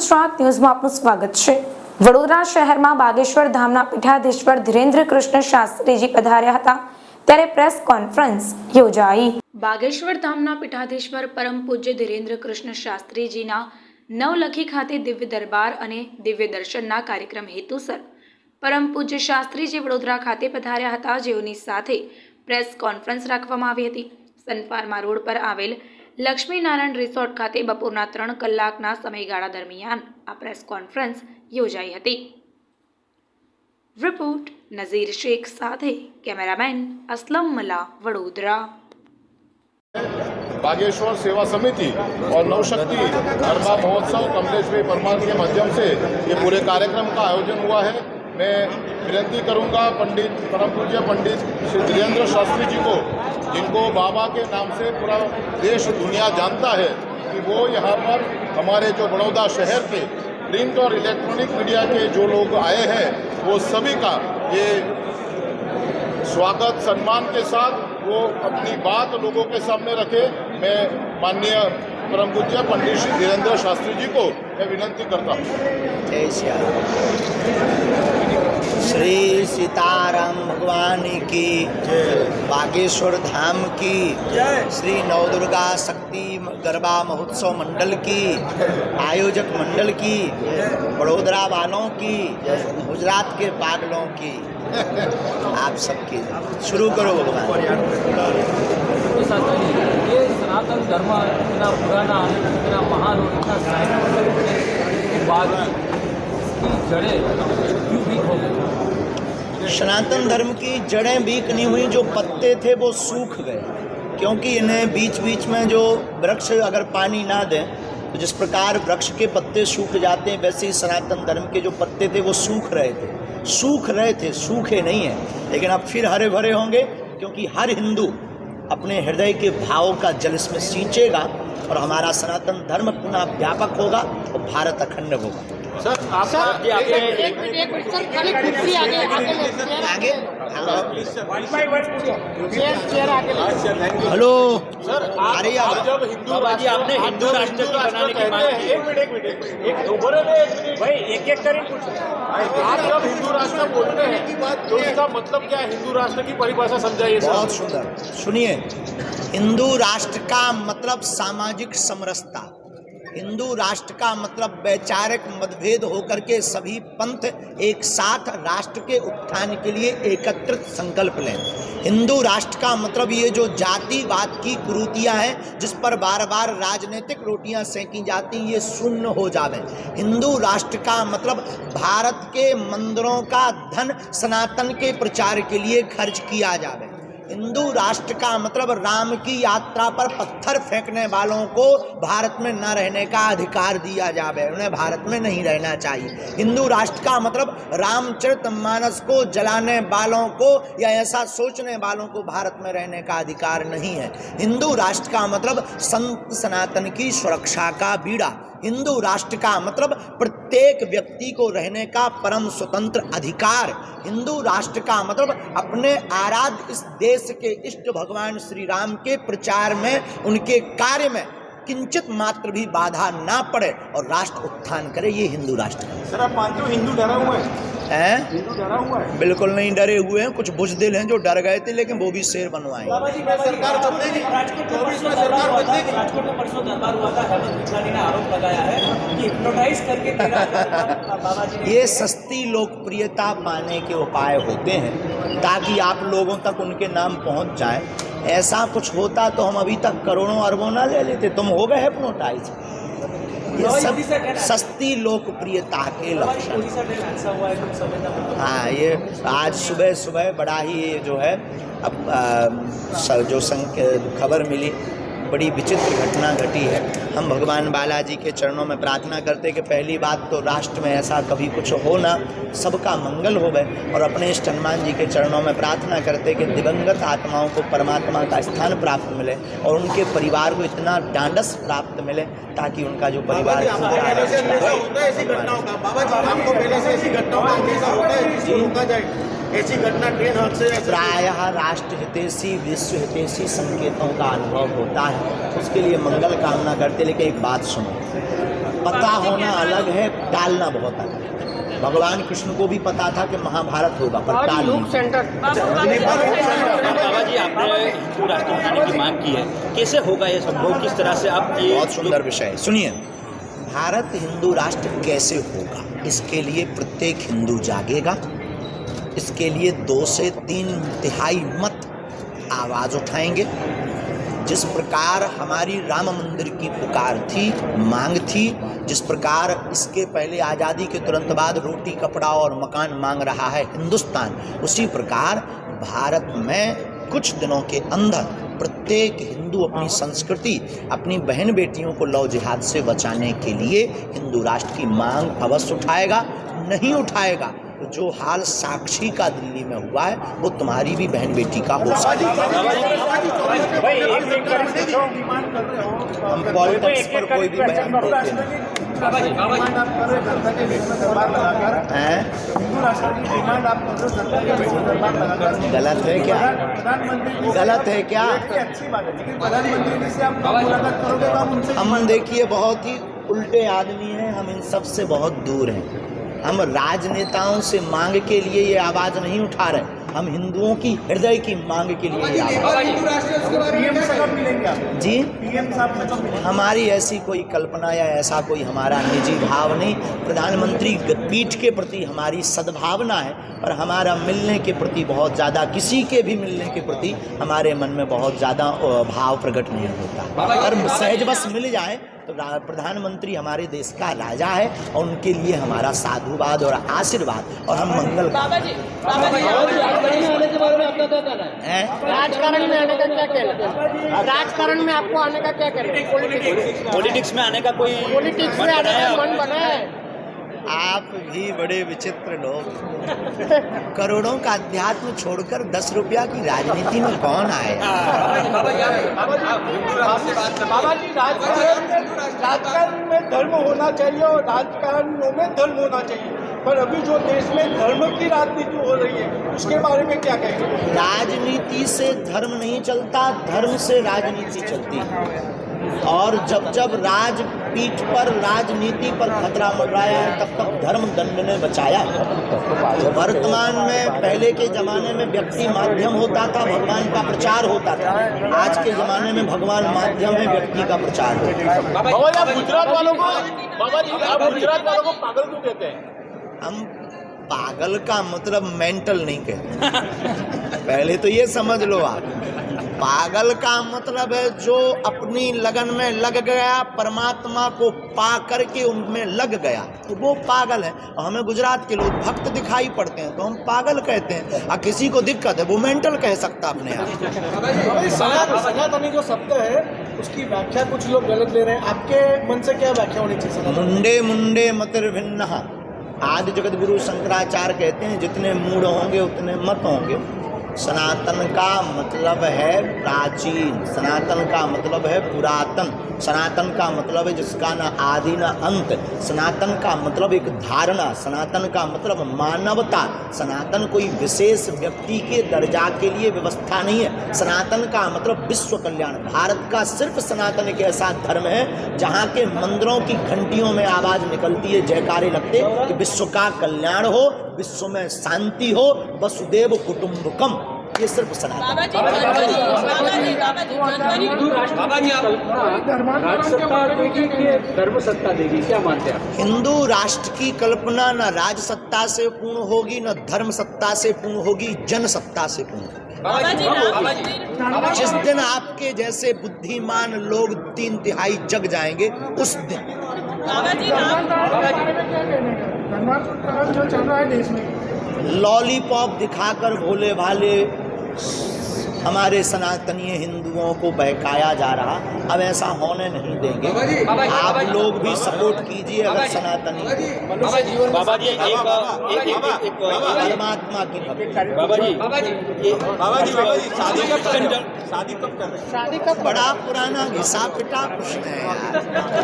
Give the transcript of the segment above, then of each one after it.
ગુજરાત ન્યૂઝમાં આપનું સ્વાગત છે। વડોદરા શહેરમાં બાગેશ્વર ધામના પીઠાધીશ્વર ધીરેન્દ્ર કૃષ્ણ શાસ્ત્રીજી પધાર્યા હતા ત્યારે પ્રેસ કોન્ફરન્સ યોજાઈ। બાગેશ્વર ધામના પીઠાધીશ્વર પરમ પૂજ્ય ધીરેન્દ્ર કૃષ્ણ શાસ્ત્રીજીના નવલખી ખાતે દિવ્ય દરબાર અને દિવ્ય દર્શનના કાર્યક્રમ હેતુસર પરમ પૂજ્ય શાસ્ત્રીજી વડોદરા ખાતે પધાર્યા હતા, જેઓની સાથે પ્રેસ કોન્ફરન્સ રાખવામાં આવી હતી। સનફાર્મા રોડ પર આવેલ લક્ષ્મીનારાયણ રિસોર્ટ ખાતે બપોરના 3 કલાકના સમયગાળા દરમિયાન આ પ્રેસ કોન્ફરન્સ યોજાઈ હતી। રિપોર્ટ નઝીર શેખ સાથે કેમેરામેન असलम मला, वडोदरा। बागेश्वर सेवा समिति और नवशक्ति गरबा महोत्सव कमलेश भाई परमार के माध्यम से ये पूरे कार्यक्रम का आयोजन हुआ है। मैं विनती करूंगा पंडित परम पूज्य पंडित श्री धीरेन्द्र शास्त्री जी को, जिनको बाबा के नाम से पूरा देश दुनिया जानता है, कि वो यहाँ पर हमारे जो बड़ौदा शहर के प्रिंट और इलेक्ट्रॉनिक मीडिया के जो लोग आए हैं वो सभी का ये स्वागत सम्मान के साथ वो अपनी बात लोगों के सामने रखे। मैं माननीय परम पूज्य पंडित श्री धीरेन्द्र शास्त्री जी को मैं विनती करता हूँ। जय श्री श्री सीताराम भगवान की बागेश्वर धाम की श्री नवदुर्गा शक्ति गरबा महोत्सव मंडल की आयोजक मंडल की बड़ोदरा वालों की गुजरात के पागलों की आप सबकी शुरू करो भगवान। ये सनातन धर्म इतना पुराना इतना महान और इतना साहित्य बाद की जड़ें क्यों वीक हो गई? सनातन धर्म की जड़ें वीक नहीं हुई, जो पत्ते थे वो सूख गए, क्योंकि इन्हें बीच बीच में जो वृक्ष अगर पानी ना दें तो जिस प्रकार वृक्ष के पत्ते सूख जाते हैं, वैसे ही सनातन धर्म के जो पत्ते थे वो सूख रहे थे, सूखे नहीं हैं, लेकिन अब फिर हरे भरे होंगे, क्योंकि हर हिंदू अपने हृदय के भावों का जल इसमें सींचेगा और हमारा सनातन धर्म पुनः व्यापक होगा और भारत अखंड होगा। सर आप आगे हेलो सर अरे जब हिंदू जी आपने हिंदू राष्ट्र की बनाने की बात की। एक मिनट भाई एक करें कुछ। आप जब हिंदू राष्ट्र बोलते हैं तो इसका मतलब क्या है? हिंदू राष्ट्र की परिभाषा समझाइए सर। बहुत सुंदर सुनिए, हिंदू राष्ट्र का मतलब सामाजिक समरसता, हिंदू राष्ट्र का मतलब वैचारिक मतभेद होकर के सभी पंथ एक साथ राष्ट्र के उत्थान के लिए एकत्रित संकल्प लें। हिंदू राष्ट्र का मतलब ये जो जातिवाद की कुरीतियां हैं जिस पर बार बार राजनीतिक रोटियां सेंकी जाती, ये शून्य हो जावे। हिंदू राष्ट्र का मतलब भारत के मंदिरों का धन सनातन के प्रचार के लिए खर्च किया जावे। हिंदू राष्ट्र का मतलब राम की यात्रा पर पत्थर फेंकने वालों को भारत में न रहने का अधिकार दिया जावे, उन्हें भारत में नहीं रहना चाहिए। हिंदू राष्ट्र का मतलब रामचरितमानस को जलाने वालों को या ऐसा सोचने वालों को भारत में रहने का अधिकार नहीं है। हिंदू राष्ट्र का मतलब संत सनातन की सुरक्षा का बीड़ा। हिंदू राष्ट्र का मतलब प्रत्येक व्यक्ति को रहने का परम स्वतंत्र अधिकार। हिंदू राष्ट्र का मतलब अपने आराध्य इस देश के इष्ट भगवान श्री राम के प्रचार में, उनके कार्य में किंचित मात्र भी बाधा ना पड़े और राष्ट्र उत्थान करे, ये हिंदू राष्ट्र है। सर आप मानते हो हिंदू डरा हुआ है? हिंदू डरा हुआ है? बिल्कुल नहीं डरे हुए हैं, कुछ बुज़दिल हैं जो डर गए थे, लेकिन वो भी शेर बनवाए। सरकार बदलेगी। राजकोट में परसों दरबार हुआ था, हेमंत बिजलानी ने आरोप लगाया है कि हिप्नोटाइज करके बाबा जी ये सस्ती लोकप्रियता पाने के उपाय होते हैं ताकि आप लोगों तक उनके नाम पहुंच जाए। ऐसा कुछ होता तो हम अभी तक करोड़ों अरबों ना ले लेते, तुम हो गए हिप्नोटाइज। ये सब सस्ती लोकप्रियता के लक्षण। हाँ, ये आज सुबह सुबह बड़ा ही जो है अब जो खबर मिली, बड़ी विचित्र घटना घटी है। हम भगवान बालाजी के चरणों में प्रार्थना करते कि पहली बात तो राष्ट्र में ऐसा कभी कुछ हो ना, सबका मंगल हो गए, और अपने इष्ट हनुमान जी के चरणों में प्रार्थना करते कि दिवंगत आत्माओं को परमात्मा का स्थान प्राप्त मिले और उनके परिवार को इतना ढांढस प्राप्त मिले ताकि उनका जो परिवार ऐसी घटना ट्रेन हादसे प्रायः राष्ट्र हितैषी विश्व हितैषी संकेतों का अनुभव होता है, उसके लिए मंगल कामना करते। लेकिन एक बात सुनो, पता होना अलग है, टालना बहुत अलग है। भगवान कृष्ण को भी पता था कि महाभारत होगा, पर टाल नहीं। बाबा जी, आपने हिंदू राष्ट्र बनाने की मांग की है, कैसे होगा ये संभव, किस तरह से आप ये बहुत सुंदर विषय है। सुनिए, भारत हिंदू राष्ट्र कैसे होगा, इसके लिए प्रत्येक हिंदू जागेगा। इसके लिए 2 से 3 मत आवाज़ उठाएंगे। जिस प्रकार हमारी राम मंदिर की पुकार थी, मांग थी, जिस प्रकार इसके पहले आज़ादी के तुरंत बाद रोटी कपड़ा और मकान मांग रहा है हिंदुस्तान, उसी प्रकार भारत में कुछ दिनों के अंदर प्रत्येक हिंदू अपनी संस्कृति, अपनी बहन बेटियों को लव जिहाद से बचाने के लिए हिंदू राष्ट्र की मांग अवश्य उठाएगा। नहीं उठाएगा तो जो हाल साक्षी का दिल्ली में हुआ है वो तुम्हारी भी बहन बेटी का हो सकता है। हम पॉलिटिक्स पर कोई भी बयान देते नहीं। गलत है क्या? गलत है क्या? हम देखिए बहुत ही उल्टे आदमी हैं, हम इन सब से बहुत दूर हैं। हम राजनेताओं से मांग के लिए ये आवाज़ नहीं उठा रहे, हम हिंदुओं की हृदय की मांग के लिए ये जी। हमारी ऐसी कोई कल्पना या ऐसा कोई हमारा निजी भाव नहीं। प्रधानमंत्री पीठ के प्रति हमारी सद्भावना है, पर हमारा मिलने के प्रति बहुत ज़्यादा, किसी के भी मिलने के प्रति हमारे मन में बहुत ज़्यादा भाव प्रकट नहीं होता। अगर सहजवश मिल जाए तो प्रधानमंत्री हमारे देश का राजा है और उनके लिए हमारा साधुवाद और आशीर्वाद, और हम मंगल राजकारण में आने का क्या कहना? राजकारण में आपको आने का क्या कहना? पॉलिटिक्स में आने का कोई पॉलिटिक्स में आने का मन बना है? आप भी बड़े विचित्र लोग। करोड़ों का अध्यात्म छोड़कर 10 रुपया की राजनीति में कौन आए? बाबा जी, राजकारण में धर्म होना चाहिए और राजकारणों में धर्म होना चाहिए, पर अभी जो देश में धर्म की राजनीति हो रही है उसके बारे में क्या कहेंगे? राजनीति से धर्म नहीं चलता, धर्म से राजनीति चलती है। और जब जब राजपीठ पर, राजनीति पर खतरा मंडराया है, तब तक धर्म दंड ने बचाया है। वर्तमान में, पहले के ज़माने में व्यक्ति माध्यम होता था, भगवान का प्रचार होता था। आज के ज़माने में भगवान माध्यम है, व्यक्ति का प्रचार होता है। बाबा जी, आप गुजरात वालों को पागल क्यों कहते हैं? हम पागल का मतलब मेंटल नहीं कहते। पहले तो ये समझ लो आप, पागल का मतलब है जो अपनी लगन में लग गया, परमात्मा को पा करके उनमें लग गया, तो वो पागल है। और हमें गुजरात के लोग भक्त दिखाई पड़ते हैं तो हम पागल कहते हैं, और किसी को दिक्कत है वो मेंटल कह सकता अपने आप। सनातनी जो शब्द है उसकी व्याख्या कुछ लोग गलत ले रहे हैं, आपके मन से क्या व्याख्या होनी चाहिए? मुंडे मुंडे मतिर्भिन्न, आदि जगत गुरु शंकराचार्य कहते हैं जितने मूड होंगे उतने मत होंगे। सनातन का मतलब है प्राचीन, सनातन का मतलब है पुरातन, सनातन का मतलब है जिसका ना आदि ना अंत, सनातन का मतलब एक धारणा, सनातन का मतलब मानवता। सनातन कोई विशेष व्यक्ति के दर्जा के लिए व्यवस्था नहीं है। सनातन का मतलब विश्व कल्याण। भारत का सिर्फ सनातन एक ऐसा धर्म है जहाँ के मंदिरों की घंटियों में आवाज़ निकलती है, जयकारे लगते कि विश्व का कल्याण हो, विश्व में शांति हो, वसुदेव कुटुंबकम। ये सिर्फ सनातन। धर्म सत्ता देगी, क्या मानते हैं? हिंदू राष्ट्र की कल्पना न राज सत्ता से पूर्ण होगी, न धर्म सत्ता से पूर्ण होगी, जन सत्ता से पूर्ण होगी। जिस दिन आपके जैसे बुद्धिमान लोग 3/3 जग जाएंगे, उस दिन लॉलीपॉप दिखाकर भोले भाले हमारे सनातनीय हिंदुओं को बहकाया जा रहा, अब ऐसा होने नहीं देंगे। आप लोग भी सपोर्ट कीजिए अगर सनातनी बाबा जी परमात्मा की भक्ति। बाबा जी शादी कब? बड़ा पुराना घिसा पिटा प्रश्न है यार।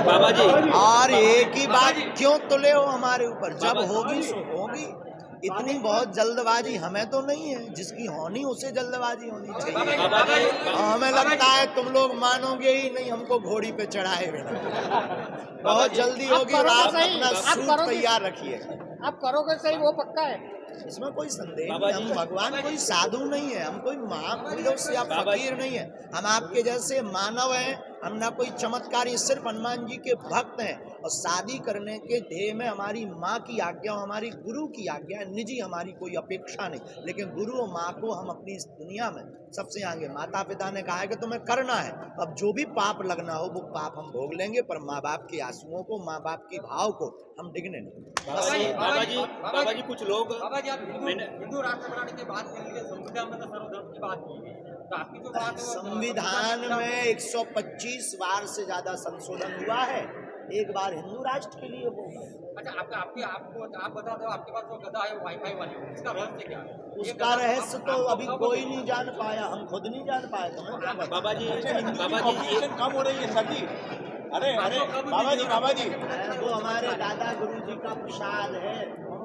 बाबा जी, और एक ही बात क्यों तुले हो हमारे ऊपर? जब होगी सो होगी। इतनी बहुत जल्दबाजी हमें तो नहीं है, जिसकी होनी उसे जल्दबाजी होनी चाहिए। बाबा जी, हमें लगता है तुम लोग मानोगे ही नहीं हमको घोड़ी पे चढ़ाए बिना। बहुत जल्दी होगी और आप अपना सूट तैयार रखिए। आप करोगे सही, वो पक्का है। इसमें कोई संदेह बाबा नहीं। जी, हम भगवान कोई साधु नहीं है, हम कोई महापुरुष से आप बाबा जी। फकीर नहीं है, हम आपके जैसे मानव हैं। हम ना कोई चमत्कारी, सिर्फ हनुमान जी के भक्त हैं। और शादी करने के ध्येय में हमारी माँ की आज्ञा, हमारी गुरु की आज्ञा है। निजी हमारी कोई अपेक्षा नहीं, लेकिन गुरु और माँ को हम अपनी इस दुनिया में सबसे आगे, माता पिता ने कहा है कि तुम्हें करना है। अब जो भी पाप लगना हो वो पाप हम भोग लेंगे, पर माँ बाप के आंसुओं को, माँ बाप की भाव को हम डिगने नहीं। बाबा जी कुछ लोग बाबा जी, आप हिंदू राष्ट्र बनाने की बात कर लिए, संविधान में तो सर्वधर्म की बात की है, तो आपकी जो बात है वो संविधान में 125 बार से ज्यादा संशोधन हुआ है, एक बार हिंदू राष्ट्र के लिए हो। अच्छा, आप बता दो, आपके पास जो गदा है वो वाईफाई वाली है, इसका रहस्य क्या है? उसका रहस्य तो अभी कोई नहीं जान पाया, हम खुद नहीं जान पाए। तुम्हें क्या पता? बाबा जी ये कम हो रही है सर जी। अरे बाबा जी वो हमारे दादा गुरु जी का प्रसाद है।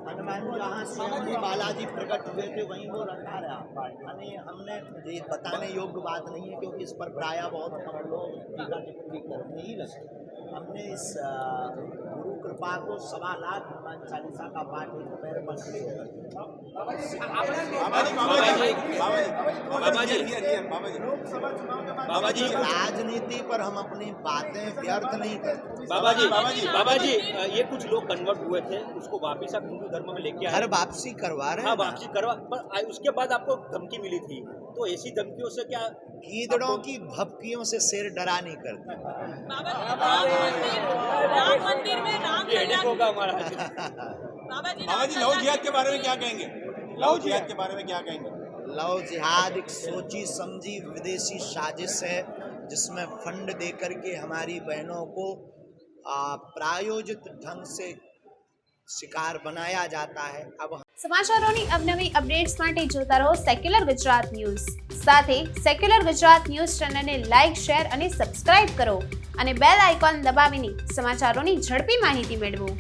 हनुमान जहाँ स्वयं ही बालाजी प्रकट हुए थे वहीं वो रखा रहा। यानी हमने, ये बताने योग्य बात नहीं है क्योंकि इस पर प्राय बहुत कम लोग टीका टिप्पणी करने ही लगे। हमने इस गुरु कृपा को 1.25 लाख हनुमान चालीसा का पाठ एक पैर पर खड़े बाबा जी राजनीति पर हम अपनी बातें व्यर्थ नहीं करते। बाबा जी ये कुछ लोग कन्वर्ट हुए थे, उसको वापिस आप हिंदू धर्म में लेके आए। घर वापसी करवा रहे हाँ, हैं। वापसी करवा, पर उसके बाद आपको धमकी मिली थी, तो ऐसी धमकियों से क्या? गीदड़ों की भपकियों से शेर डरा नहीं करते। राम मंदिर में राम हेडेक होगा हमारा। बाबा जी लव जिहाद के बारे में क्या कहेंगे? लव जिहाद के बारे में क्या कहेंगे? लव जिहाद एक सोची समझी विदेशी साजिश है, जिसमें फंड दे करके हमारी बहनों को प्रायोजित ढंग से शिकार बनाया जाता है। अब સમાચારોની અવનવી અપડેટ્સ માટે જોતા રહો સેક્યુલર ગુજરાત ન્યૂઝ. સાથે સેક્યુલર ગુજરાત ન્યૂઝ ચેનલને લાઇક, શેર અને સબસ્ક્રાઇબ કરો અને બેલ આઇકોન દબાવીને સમાચારોની ઝડપી માહિતી મેળવો.